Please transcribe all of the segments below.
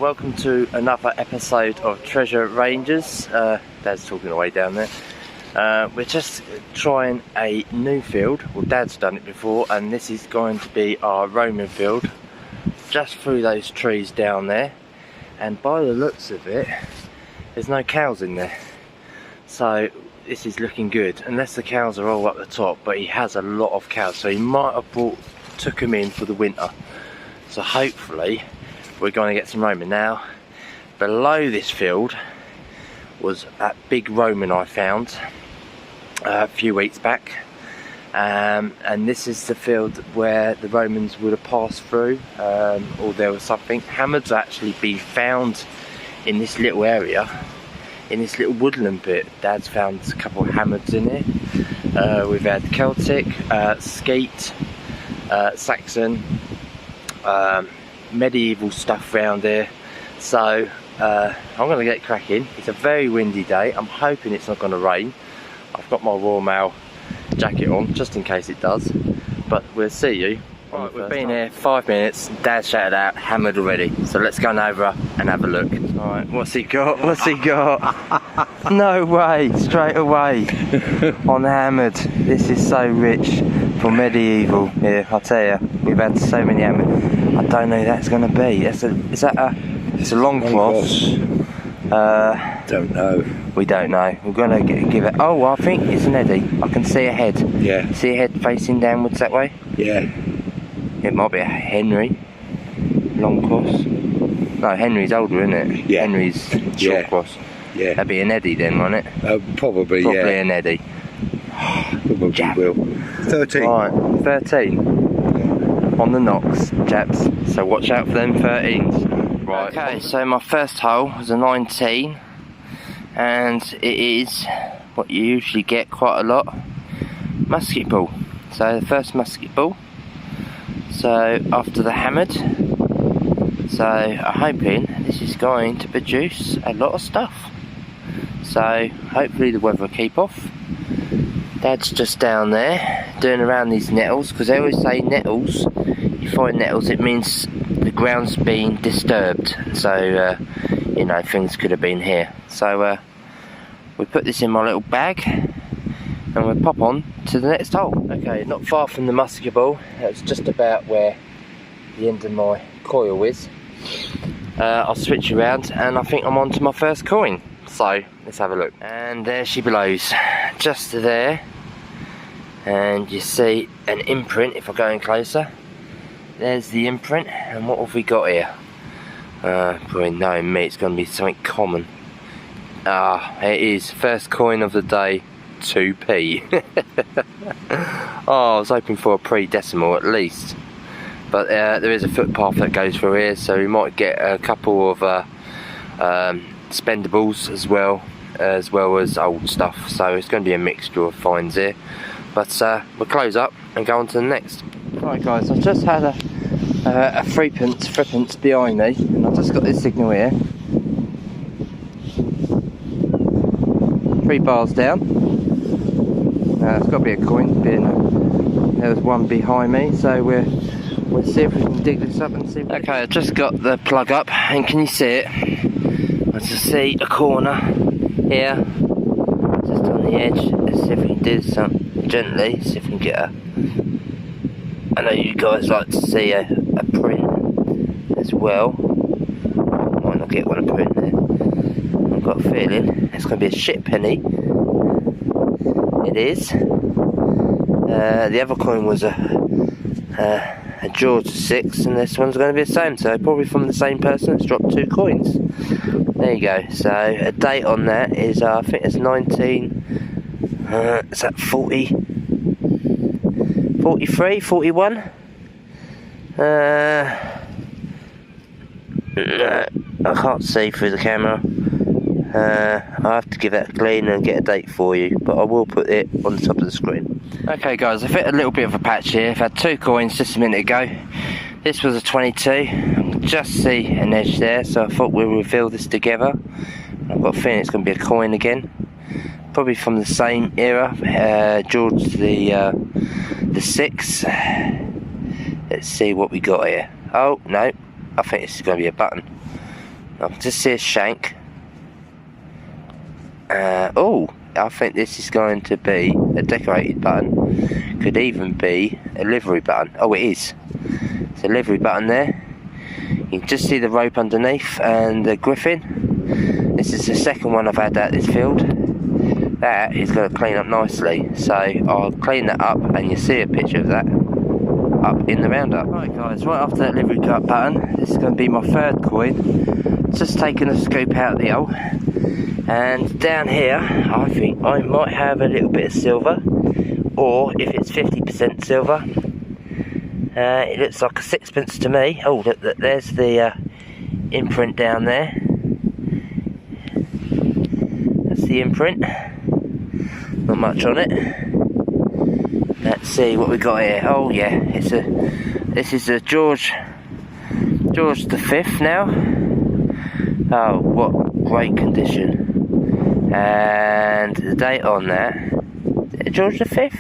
welcome to another episode of Treasure Rangers. Dad's talking away down there. We're just trying a new field. Well, Dad's done it before, and this is going to be our roaming field, just through those trees down there. And by the looks of it, there's no cows in there, so this is looking good, unless the cows are all up the top. But he has a lot of cows, so he might have took them in for the winter. So hopefully we're going to get some roaming. Now, below this field was that big roaming I found a few weeks back, and this is the field where the Romans would have passed through, or there was something. Hammers actually been found in this little area, in this little woodland bit. Dad's found a couple of hammers in here. We've had Celtic, Skeet, Saxon, medieval stuff around here. So I'm going to get cracking. It's a very windy day. I'm hoping it's not going to rain. I've got my Royal Mail jacket on just in case it does, but we'll see you. Right, we've been here 5 minutes. Dad shouted out hammered already, so let's go over and have a look. Alright, what's he got? What's he got? No way, straight away on hammered. This is so rich for medieval. Here, I'll tell you, we've had so many hammered. I don't know who that's going to be. It's a long cross. Don't know. We don't know. We're going to give it. Oh, I think it's an Eddie. I can see a head. Yeah. See a head facing downwards that way? Yeah. It might be a Henry. Long cross. No, Henry's older, isn't it? Yeah. Henry's short cross. Yeah. That'd be an Eddie then, won't it? Probably, yeah. Probably an Eddie. Probably Jap. will. 13. Right, 13. On the knocks, chaps. So watch out for them 13s. Right. Okay, so my first hole was a 19. And it is what you usually get quite a lot. Musket ball. So the first musket ball. So after the hammered. So I'm hoping this is going to produce a lot of stuff. So hopefully the weather will keep off. Dad's just down there doing around these nettles, because they always say nettles, you find nettles, it means the ground's been disturbed. So you know, things could have been here. So we put this in my little bag and we'll pop on to the next hole. Okay, not far from the musket ball. That's just about where the end of my coil is. I'll switch around and I think I'm on to my first coin. So let's have a look. And there she blows, just there. And you see an imprint if I go in closer. There's the imprint. And what have we got here? Probably knowing me, it's going to be something common. It is first coin of the day, 2p. Oh, I was hoping for a pre-decimal at least, but there is a footpath that goes through here, so we might get a couple of spendables as well as old stuff. So it's going to be a mixture of finds here, but we'll close up and go on to the next. Right guys, I've just had a threepence behind me, and I've just got this signal here. 3 bars down. It's got to be a coin, there's one behind me, so we'll see if we can dig this up and see. Okay, I just got the plug up, and can you see it? I just see a corner here, just on the edge. Let's see if we can do something gently, see if we can get a... I know you guys like to see a print as well. I might not get one of print there. I've got a feeling it's going to be a shit penny. It is. The other coin was a George 6, and this one's going to be the same. So probably from the same person that's dropped 2 coins. There you go. So a date on that is I think it's 19. Is that 40? 43, 41? No, I can't see through the camera. I'll have to give that a clean and get a date for you, but I will put it on the top of the screen. Okay guys, I've hit a little bit of a patch here. I've had 2 coins just a minute ago. This was a 22. I can just see an edge there, so I thought we'll reveal this together. I've got a feeling it's going to be a coin again. Probably from the same era, George the 6. Let's see what we got here. Oh no, I think this is going to be a button. I can just see a shank. Oh, I think this is going to be a decorated button. Could even be a livery button. Oh, it is. It's a livery button there. You can just see the rope underneath and the griffin. This is the second one I've had out this field. That is going to clean up nicely. So I'll clean that up and you'll see a picture of that up in the roundup. Right guys, right after that livery cut button, this is going to be my third coin. Just taking a scoop out of the hole. And down here, I think I might have a little bit of silver. Or if it's 50% silver, it looks like a sixpence to me. Oh, look, there's the imprint down there. That's the imprint. Not much on it. Let's see what we got here. Oh yeah, this is a George V now. Oh, what great condition. And the date on that. Is it George V?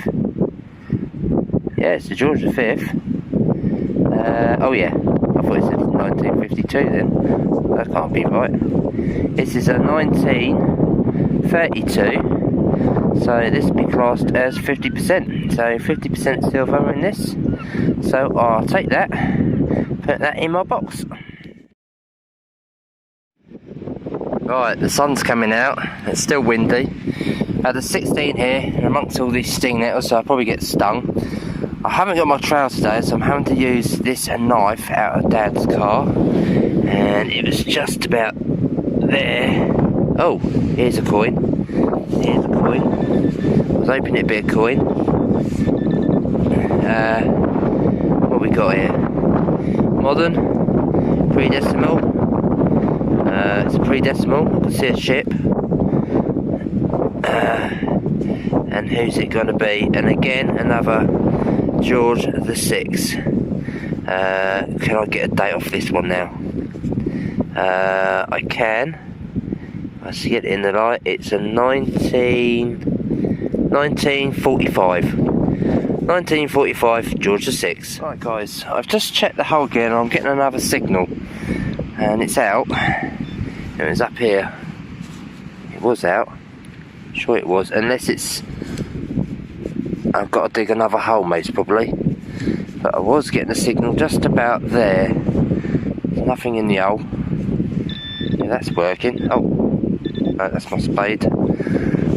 Yeah, it's the George V. Oh yeah, I thought it said 1952 then. That can't be right. This is a 1932, so this will be classed as 50%. So 50% silver in this. So I'll take that, put that in my box. Right, the sun's coming out. It's still windy. I had a 16 here, and amongst all these sting nettles, so I'll probably get stung. I haven't got my trowel today, so I'm having to use this knife out of Dad's car, and it was just about there. Oh, here's a coin. Here's a coin. I was hoping it'd be a coin. What we got here? Modern, pre-decimal. It's a pre-decimal. I can see a ship. And who's it going to be? And again, another George VI. Can I get a date off this one now? I can. I see it in the light. It's a 1945. 1945 George VI. Right guys, I've just checked the hole again and I'm getting another signal. And it's out. It was up here. It was out. Sure it was. Unless it's... I've got to dig another hole most probably. But I was getting a signal just about there. There's nothing in the hole. Yeah, that's working. Oh, no, that's my spade.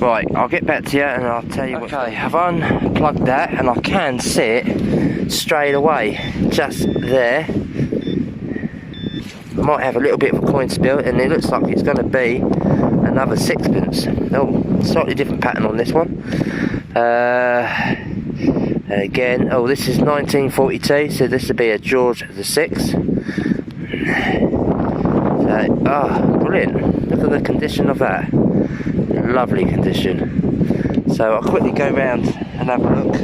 Right, I'll get back to you and I'll tell you what. Okay, I've unplugged that and I can see it straight away. Just there. I might have a little bit of a coin spill and it looks like it's going to be another sixpence. Oh, slightly different pattern on this one. Again, oh, this is 1942, so this would be a George VI. So, oh, brilliant. Look at the condition of that. Lovely condition. So I'll quickly go round and have a look.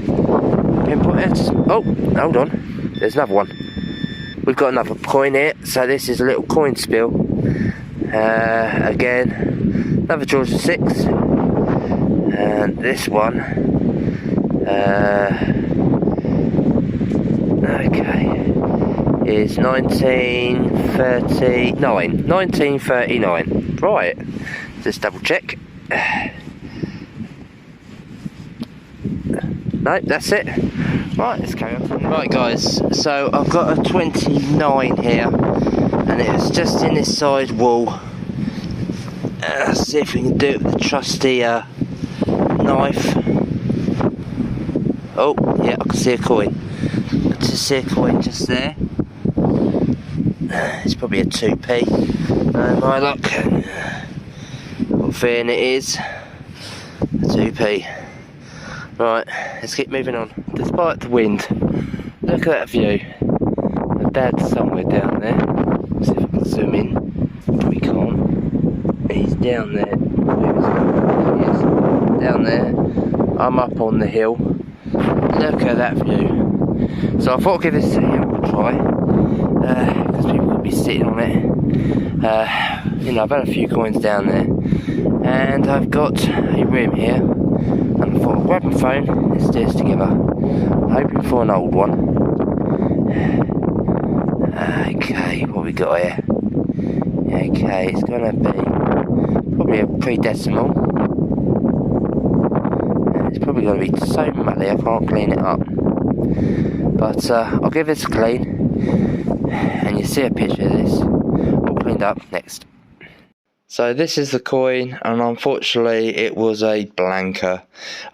Pinpoint it. Oh, hold on. There's another one. We've got another coin here, so this is a little coin spill. Again, another George VI. And this one, okay, is 1939. 1939. Right, just double check. No, that's it. Right, let's carry on. Right guys, so I've got a 29 here, and it's just in this side wall. Let's see if we can do it with the trusty knife. Oh, yeah, I can see a coin. I just see a coin just there. It's probably a 2p. My luck. What feeling it is. A 2p. Right, let's keep moving on. Despite the wind, look at that view. My dad's somewhere down there. Let's see if I can zoom in. We can't. He's down there. There he is. Down there. I'm up on the hill. Look at that view. So I thought I'd give this hill a try. Because people could be sitting on it. You know, I've had a few coins down there. And I've got a rim here. And I thought I'll grab my phone, let's do this together. I'm hoping for an old one. Okay, what we got here? Okay, it's going to be probably a pre-decimal. And it's probably going to be so muddy I can't clean it up. But I'll give this a clean, and you see a picture of this all cleaned up next. So this is the coin, and unfortunately it was a blanker.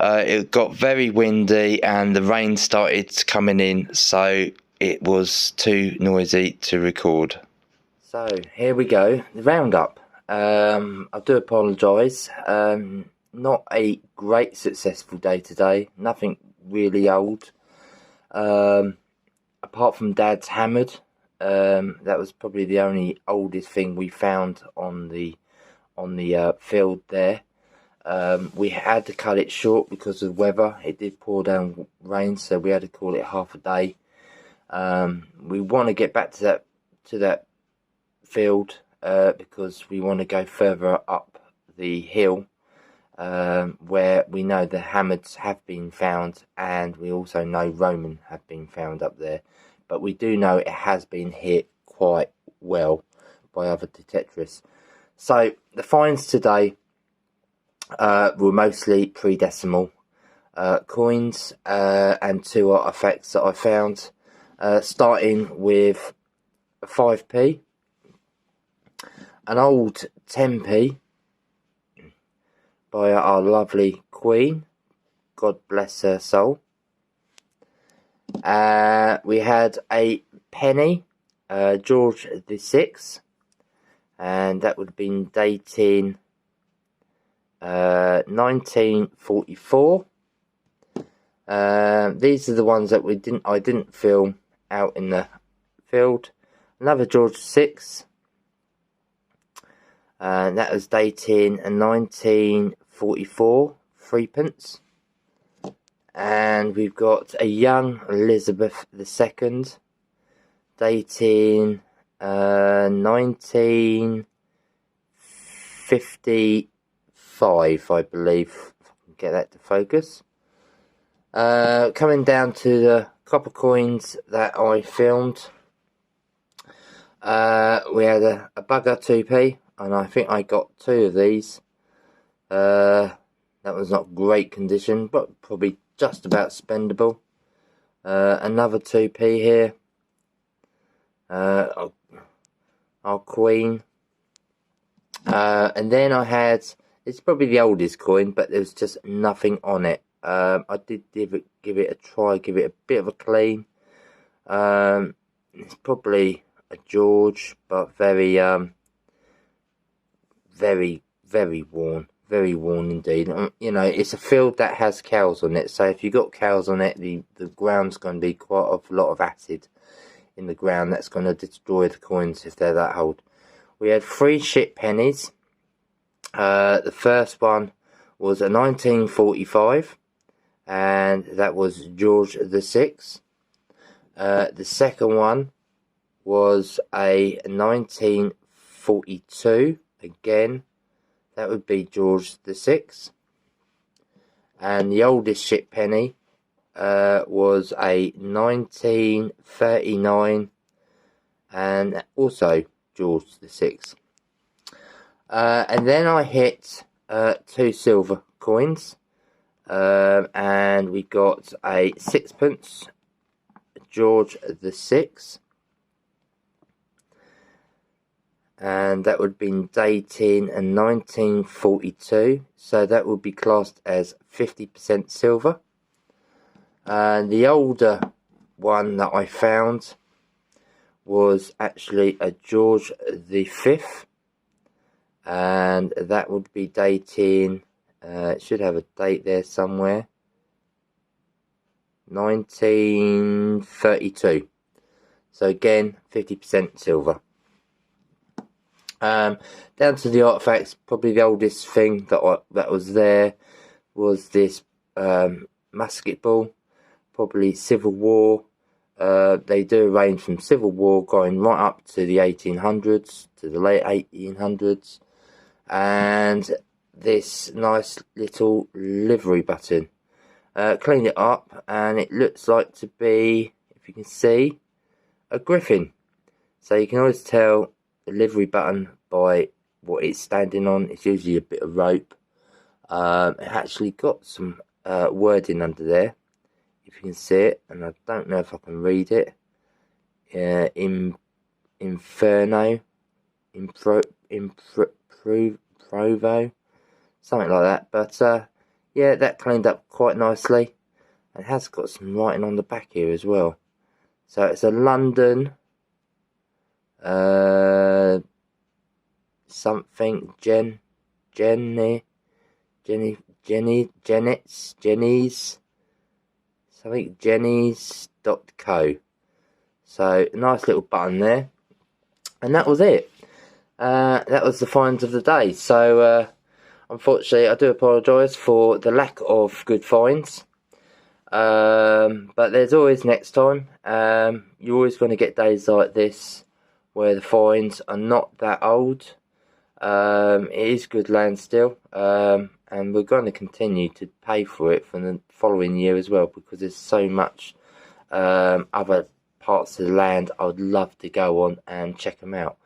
It got very windy and the rain started coming in, so it was too noisy to record. So here we go, the roundup. I do apologise. Not a great successful day today. Nothing really old. Apart from Dad's hammered. That was probably the only oldest thing we found on the field there. We had to cut it short because of the weather. It did pour down rain, so we had to call it half a day. We want to get back to that field because we want to go further up the hill where we know the hammers have been found, and we also know Roman have been found up there. But we do know it has been hit quite well by other detectorists. So the finds today were mostly pre-decimal coins and 2 artefacts that I found, starting with a 5p, an old 10p by our lovely Queen, God bless her soul. We had a penny, George VI, and that would have been dating 1944. These are the ones that I didn't film out in the field. Another George VI, and that was dating 1944, 3p. And we've got a young Elizabeth II, dating 1955, I believe, if I can get that to focus. Coming down to the copper coins that I filmed, we had a bugger 2p, and I think I got 2 of these. That was not great condition, but probably just about spendable. Another 2p here. Our Queen. And then I had, it's probably the oldest coin, but there was just nothing on it. I did give it a try, give it a bit of a clean. It's probably a George, but very worn. Very worn indeed. You know, it's a field that has cows on it, so if you've got cows on it, the ground's going to be quite a lot of acid in the ground. That's going to destroy the coins if they're that old. We had 3 shit pennies. The first one was a 1945, and that was George VI. The second one was a 1942, again. That would be George VI. And the oldest ship penny was a 1939, and also George VI. And then I hit 2 silver coins, and we got a 6p George VI. And that would have been dating in 1942, so that would be classed as 50% silver. And the older one that I found was actually a George V, and that would be dating, it should have a date there somewhere, 1932. So again, 50% silver. Down to the artifacts, probably the oldest thing that was there was this musket ball, probably Civil War. They do range from Civil War going right up to the 1800s, to the late 1800s, and this nice little livery button. Cleaned it up, and it looks like to be, if you can see, a griffin. So you can always tell the livery button by what it's standing on. It's usually a bit of rope. It actually got some wording under there, if you can see it, and I don't know if I can read it. Inferno, Provo, something like that. But yeah, that cleaned up quite nicely. It has got some writing on the back here as well. So it's a London something Jenny's something Jenny's.co. So nice little button there. And that was it. That was the finds of the day. So unfortunately I do apologise for the lack of good finds. But there's always next time. You're always going to get days like this where the finds are not that old. It is good land still, and we're going to continue to pay for it for the following year as well, because there's so much other parts of the land I would love to go on and check them out.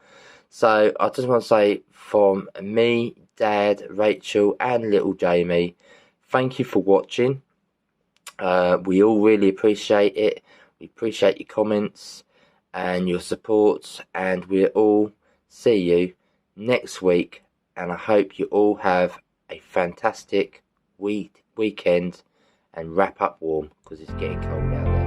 So I just want to say, from me, Dad, Rachel and little Jamie, thank you for watching. We all really appreciate it. We appreciate your comments and your support, and we'll all see you next week, and I hope you all have a fantastic weekend and wrap up warm, because it's getting cold out there.